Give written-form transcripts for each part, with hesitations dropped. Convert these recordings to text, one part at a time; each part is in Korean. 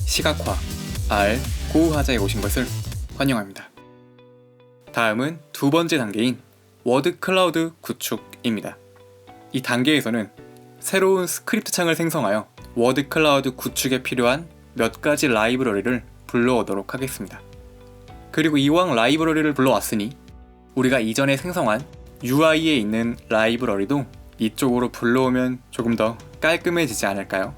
시각화, R, 고우하자에 오신 것을 환영합니다. 다음은 두 번째 단계인 워드 클라우드 구축입니다. 이 단계에서는 새로운 스크립트 창을 생성하여 워드 클라우드 구축에 필요한 몇 가지 라이브러리를 불러오도록 하겠습니다. 그리고 이왕 라이브러리를 불러왔으니 우리가 이전에 생성한 UI에 있는 라이브러리도 이쪽으로 불러오면 조금 더 깔끔해지지 않을까요?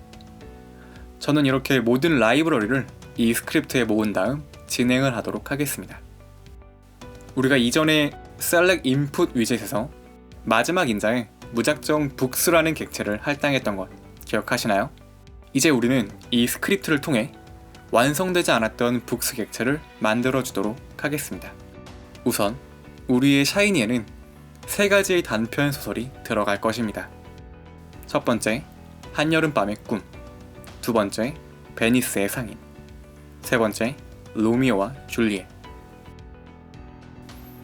저는 이렇게 모든 라이브러리를 이 스크립트에 모은 다음 진행을 하도록 하겠습니다. 우리가 이전에 select input 위젯에서 마지막 인자에 무작정 books라는 객체를 할당했던 것 기억하시나요? 이제 우리는 이 스크립트를 통해 완성되지 않았던 books 객체를 만들어주도록 하겠습니다. 우선 우리의 샤이니에는 세 가지의 단편 소설이 들어갈 것입니다. 첫 번째, 한여름밤의 꿈. 두 번째, 베니스의 상인. 세 번째, 로미오와 줄리엣.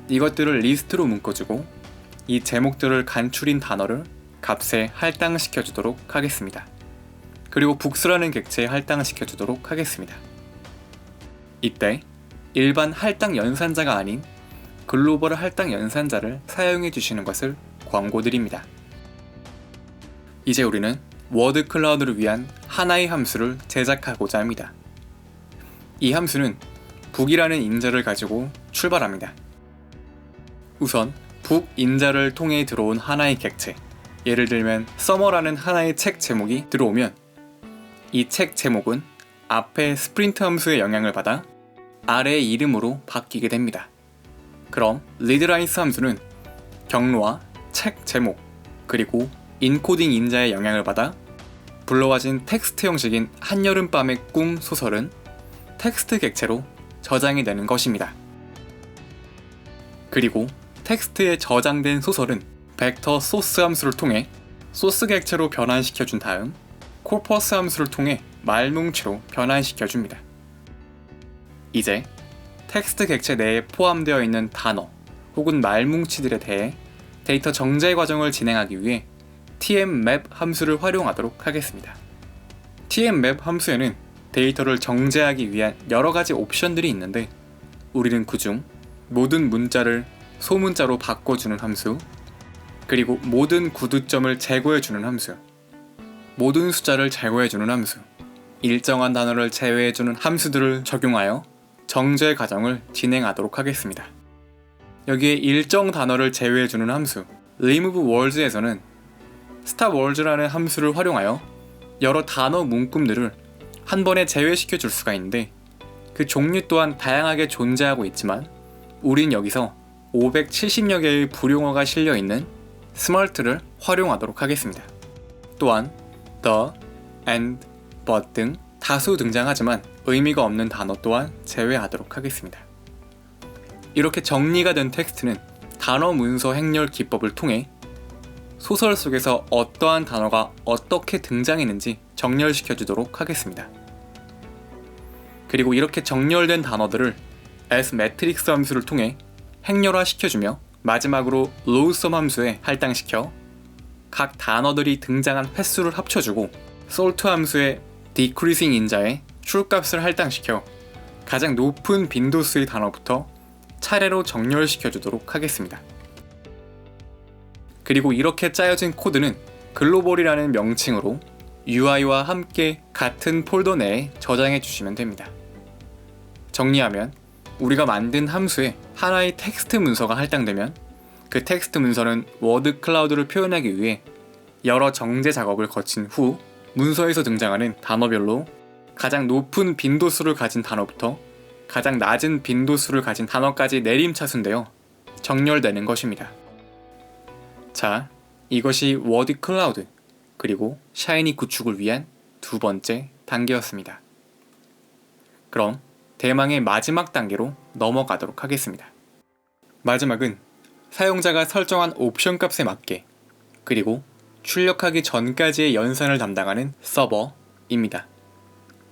이것들을 리스트로 묶어주고 이 제목들을 간추린 단어를 값에 할당시켜주도록 하겠습니다. 그리고 북스라는 객체에 할당시켜주도록 하겠습니다. 이때 일반 할당 연산자가 아닌 글로벌 할당 연산자를 사용해 주시는 것을 권고드립니다. 이제 우리는 워드 클라우드를 위한 하나의 함수를 제작하고자 합니다. 이 함수는 북이라는 인자를 가지고 출발합니다. 우선 북 인자를 통해 들어온 하나의 객체, 예를 들면 서머라는 하나의 책 제목이 들어오면 이 책 제목은 앞에 스프린트 함수의 영향을 받아 아래의 이름으로 바뀌게 됩니다. 그럼 리드라이스 함수는 경로와 책 제목 그리고 인코딩 인자의 영향을 받아 불러와진 텍스트 형식인 한여름밤의 꿈 소설은 텍스트 객체로 저장이 되는 것입니다. 그리고 텍스트에 저장된 소설은 벡터 소스 함수를 통해 소스 객체로 변환시켜준 다음 코퍼스 함수를 통해 말뭉치로 변환시켜줍니다. 이제 텍스트 객체 내에 포함되어 있는 단어 혹은 말뭉치들에 대해 데이터 정제 과정을 진행하기 위해 tmMap 함수를 활용하도록 하겠습니다. tmMap 함수에는 데이터를 정제하기 위한 여러 가지 옵션들이 있는데 우리는 그중 모든 문자를 소문자로 바꿔주는 함수, 그리고 모든 구두점을 제거해주는 함수, 모든 숫자를 제거해주는 함수, 일정한 단어를 제외해주는 함수들을 적용하여 정제 과정을 진행하도록 하겠습니다. 여기에 일정 단어를 제외해주는 함수, remove words에서는 stop words라는 함수를 활용하여 여러 단어 문구들을 한 번에 제외시켜 줄 수가 있는데 그 종류 또한 다양하게 존재하고 있지만 우린 여기서 570여 개의 불용어가 실려있는 smart를 활용하도록 하겠습니다. 또한 the, and, but 등 다수 등장하지만 의미가 없는 단어 또한 제외하도록 하겠습니다. 이렇게 정리가 된 텍스트는 단어 문서 행렬 기법을 통해 소설 속에서 어떠한 단어가 어떻게 등장했는지 정렬시켜주도록 하겠습니다. 그리고 이렇게 정렬된 단어들을 as 매트릭스 함수를 통해 행렬화시켜주며 마지막으로 lowsum 함수에 할당시켜 각 단어들이 등장한 횟수를 합쳐주고 sort 함수의 decreasing 인자에 출값을 할당시켜 가장 높은 빈도수의 단어부터 차례로 정렬시켜주도록 하겠습니다. 그리고 이렇게 짜여진 코드는 글로벌이라는 명칭으로 UI와 함께 같은 폴더 내에 저장해 주시면 됩니다. 정리하면 우리가 만든 함수에 하나의 텍스트 문서가 할당되면 그 텍스트 문서는 워드 클라우드를 표현하기 위해 여러 정제 작업을 거친 후 문서에서 등장하는 단어별로 가장 높은 빈도수를 가진 단어부터 가장 낮은 빈도수를 가진 단어까지 내림차순되어 정렬되는 것입니다. 자, 이것이 워드 클라우드 그리고 샤이니 구축을 위한 두 번째 단계였습니다. 그럼 대망의 마지막 단계로 넘어가도록 하겠습니다. 마지막은 사용자가 설정한 옵션 값에 맞게 그리고 출력하기 전까지의 연산을 담당하는 서버입니다.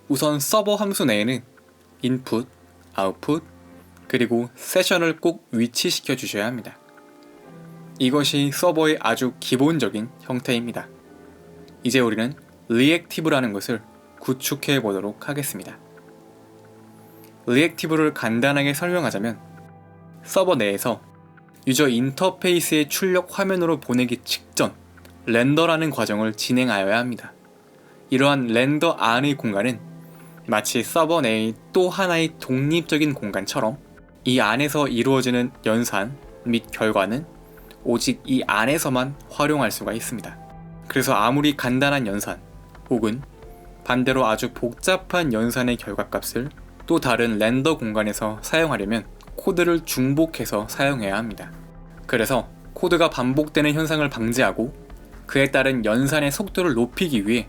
우선 서버 함수 내에는 input, output, 그리고 세션을 꼭 위치시켜 주셔야 합니다. 이것이 서버의 아주 기본적인 형태입니다. 이제 우리는 reactive라는 것을 구축해 보도록 하겠습니다. 리액티브를 간단하게 설명하자면 서버 내에서 유저 인터페이스의 출력 화면으로 보내기 직전 렌더라는 과정을 진행하여야 합니다. 이러한 렌더 안의 공간은 마치 서버 내의 또 하나의 독립적인 공간처럼 이 안에서 이루어지는 연산 및 결과는 오직 이 안에서만 활용할 수가 있습니다. 그래서 아무리 간단한 연산 혹은 반대로 아주 복잡한 연산의 결과값을 또 다른 렌더 공간에서 사용하려면 코드를 중복해서 사용해야 합니다. 그래서 코드가 반복되는 현상을 방지하고 그에 따른 연산의 속도를 높이기 위해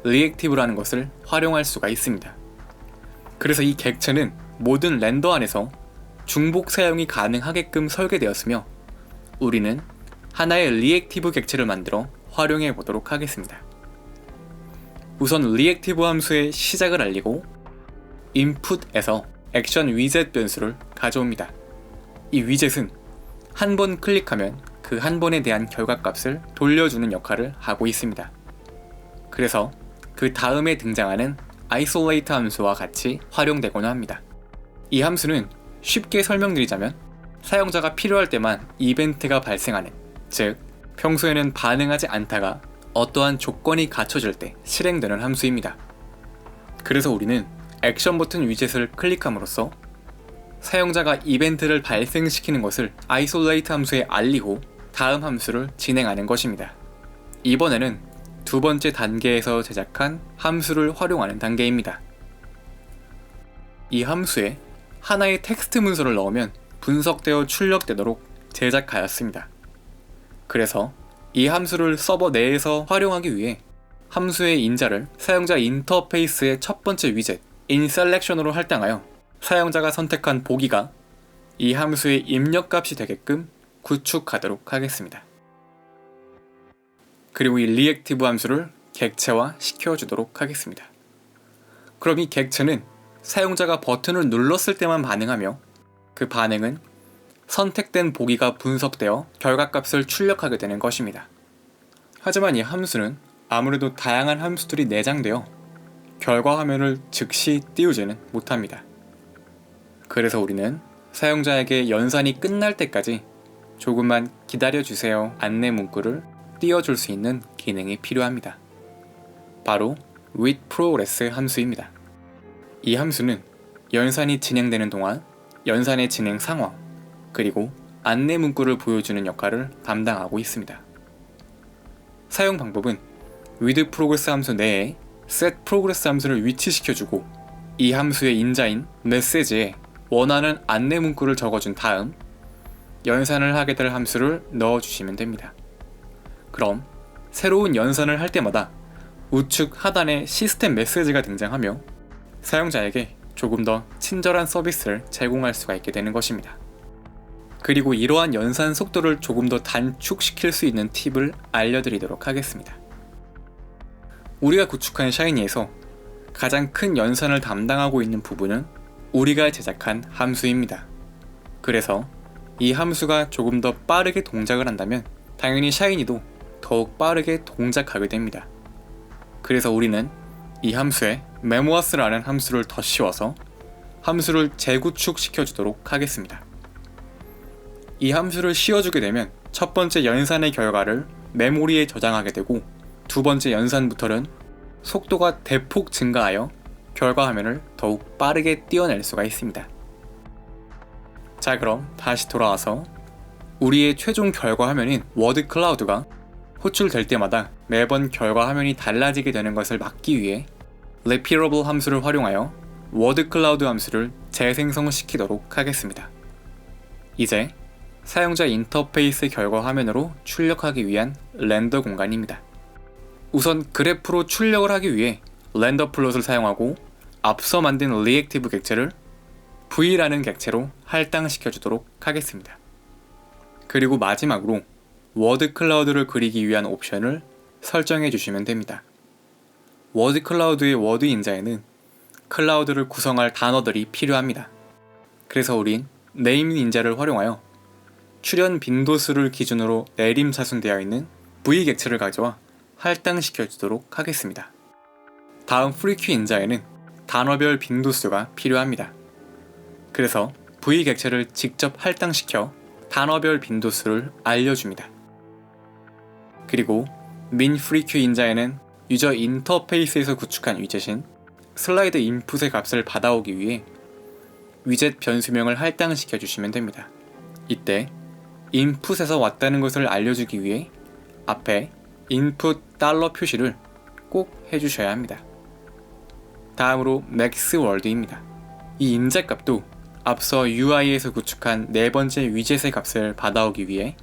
리액티브라는 것을 활용할 수가 있습니다. 그래서 이 객체는 모든 렌더 안에서 중복 사용이 가능하게끔 설계되었으며 우리는 하나의 리액티브 객체를 만들어 활용해 보도록 하겠습니다. 우선 리액티브 함수의 시작을 알리고 input에서 액션 위젯 변수를 가져옵니다. 이 위젯은 한 번 클릭하면 그 한 번에 대한 결과값을 돌려주는 역할을 하고 있습니다. 그래서 그 다음에 등장하는 isolate 함수와 같이 활용되곤 합니다. 이 함수는 쉽게 설명드리자면 사용자가 필요할 때만 이벤트가 발생하는, 즉 평소에는 반응하지 않다가 어떠한 조건이 갖춰질 때 실행되는 함수입니다. 그래서 우리는 액션 버튼 위젯을 클릭함으로써 사용자가 이벤트를 발생시키는 것을 isolate 함수에 알리고 다음 함수를 진행하는 것입니다. 이번에는 두 번째 단계에서 제작한 함수를 활용하는 단계입니다. 이 함수에 하나의 텍스트 문서를 넣으면 분석되어 출력되도록 제작하였습니다. 그래서 이 함수를 서버 내에서 활용하기 위해 함수의 인자를 사용자 인터페이스의 첫 번째 위젯 inSelection으로 할당하여 사용자가 선택한 보기가 이 함수의 입력값이 되게끔 구축하도록 하겠습니다. 그리고 이 리액티브 함수를 객체화 시켜주도록 하겠습니다. 그럼 이 객체는 사용자가 버튼을 눌렀을 때만 반응하며 그 반응은 선택된 보기가 분석되어 결과값을 출력하게 되는 것입니다. 하지만 이 함수는 아무래도 다양한 함수들이 내장되어 결과 화면을 즉시 띄우지는 못합니다. 그래서 우리는 사용자에게 연산이 끝날 때까지 조금만 기다려주세요 안내 문구를 띄워줄 수 있는 기능이 필요합니다. 바로 with progress 함수입니다. 이 함수는 연산이 진행되는 동안 연산의 진행 상황 그리고 안내 문구를 보여주는 역할을 담당하고 있습니다. 사용 방법은 with progress 함수 내에 set progress 함수를 위치시켜주고 이 함수의 인자인 메시지에 원하는 안내 문구를 적어준 다음 연산을 하게 될 함수를 넣어주시면 됩니다. 그럼 새로운 연산을 할 때마다 우측 하단에 시스템 메시지가 등장하며 사용자에게 조금 더 친절한 서비스를 제공할 수가 있게 되는 것입니다. 그리고 이러한 연산 속도를 조금 더 단축시킬 수 있는 팁을 알려드리도록 하겠습니다. 우리가 구축한 샤이니에서 가장 큰 연산을 담당하고 있는 부분은 우리가 제작한 함수입니다. 그래서 이 함수가 조금 더 빠르게 동작을 한다면 당연히 샤이니도 더욱 빠르게 동작하게 됩니다. 그래서 우리는 이 함수에 memoas라는 함수를 더 씌워서 함수를 재구축시켜주도록 하겠습니다. 이 함수를 씌워주게 되면 첫 번째 연산의 결과를 메모리에 저장하게 되고 두 번째 연산부터는 속도가 대폭 증가하여 결과 화면을 더욱 빠르게 띄워낼 수가 있습니다. 자, 그럼 다시 돌아와서 우리의 최종 결과 화면인 워드 클라우드가 호출될 때마다 매번 결과 화면이 달라지게 되는 것을 막기 위해 repeatable 함수를 활용하여 워드 클라우드 함수를 재생성시키도록 하겠습니다. 이제 사용자 인터페이스 결과 화면으로 출력하기 위한 렌더 공간입니다. 우선 그래프로 출력을 하기 위해 렌더 플롯을 사용하고 앞서 만든 리액티브 객체를 V라는 객체로 할당시켜 주도록 하겠습니다. 그리고 마지막으로 워드 클라우드를 그리기 위한 옵션을 설정해 주시면 됩니다. 워드 클라우드의 워드 인자에는 클라우드를 구성할 단어들이 필요합니다. 그래서 우린 네임 인자를 활용하여 출현 빈도수를 기준으로 내림차순되어 있는 V 객체를 가져와 할당시켜 주도록 하겠습니다. 다음 프리큐 인자에는 단어별 빈도수가 필요합니다. 그래서 V 객체를 직접 할당시켜 단어별 빈도수를 알려줍니다. 그리고 minFreq 인자에는 유저 인터페이스에서 구축한 위젯인 슬라이드 인풋의 값을 받아오기 위해 위젯 변수명을 할당시켜 주시면 됩니다. 이때 인풋에서 왔다는 것을 알려주기 위해 앞에 인풋 달러 표시를 꼭 해주셔야 합니다. 다음으로 maxWorld입니다. 이 인자값도 앞서 UI에서 구축한 네 번째 위젯의 값을 받아오기 위해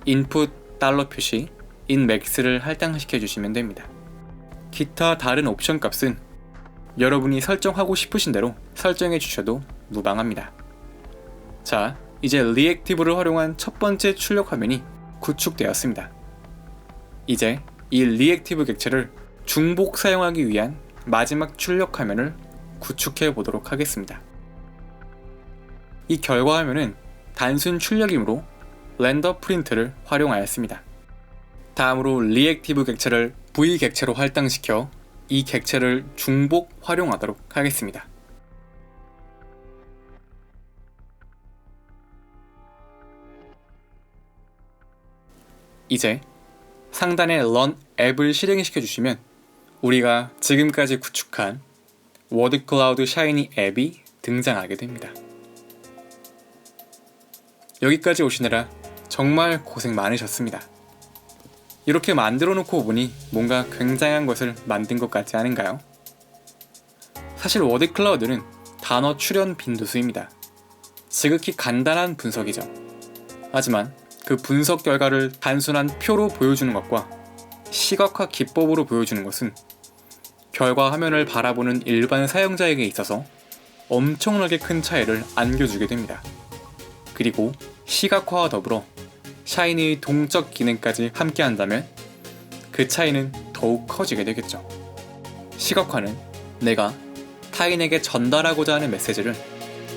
인풋 달러 표시 inMax를 할당시켜 주시면 됩니다. 기타 다른 옵션 값은 여러분이 설정하고 싶으신 대로 설정해 주셔도 무방합니다. 자, 이제 리액티브를 활용한 첫 번째 출력 화면이 구축되었습니다. 이제 이 리액티브 객체를 중복 사용하기 위한 마지막 출력 화면을 구축해 보도록 하겠습니다. 이 결과 화면은 단순 출력이므로 렌더 프린트를 활용하였습니다. 다음으로 리액티브 객체를 V 객체로 할당시켜 이 객체를 중복 활용하도록 하겠습니다. 이제 상단에 Run 앱을 실행시켜 주시면 우리가 지금까지 구축한 워드클라우드 샤이니 앱이 등장하게 됩니다. 여기까지 오시느라 정말 고생 많으셨습니다. 이렇게 만들어 놓고 보니 뭔가 굉장한 것을 만든 것 같지 않은가요? 사실 워드클라우드는 단어 출현 빈도수입니다. 지극히 간단한 분석이죠. 하지만 그 분석 결과를 단순한 표로 보여주는 것과 시각화 기법으로 보여주는 것은 결과 화면을 바라보는 일반 사용자에게 있어서 엄청나게 큰 차이를 안겨주게 됩니다. 그리고 시각화와 더불어 샤이니의 동적 기능까지 함께 한다면 그 차이는 더욱 커지게 되겠죠. 시각화는 내가 타인에게 전달하고자 하는 메시지를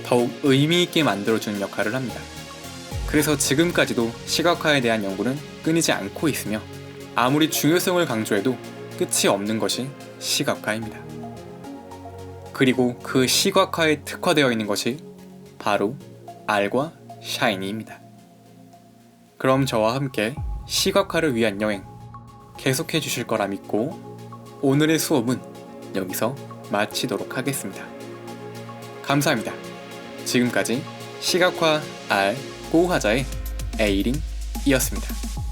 더욱 의미있게 만들어주는 역할을 합니다. 그래서 지금까지도 시각화에 대한 연구는 끊이지 않고 있으며 아무리 중요성을 강조해도 끝이 없는 것이 시각화입니다. 그리고 그 시각화에 특화되어 있는 것이 바로 R과 샤이니입니다. 그럼 저와 함께 시각화를 위한 여행 계속해 주실 거라 믿고 오늘의 수업은 여기서 마치도록 하겠습니다. 감사합니다. 지금까지 시각화 R 고하자의 에이린이었습니다.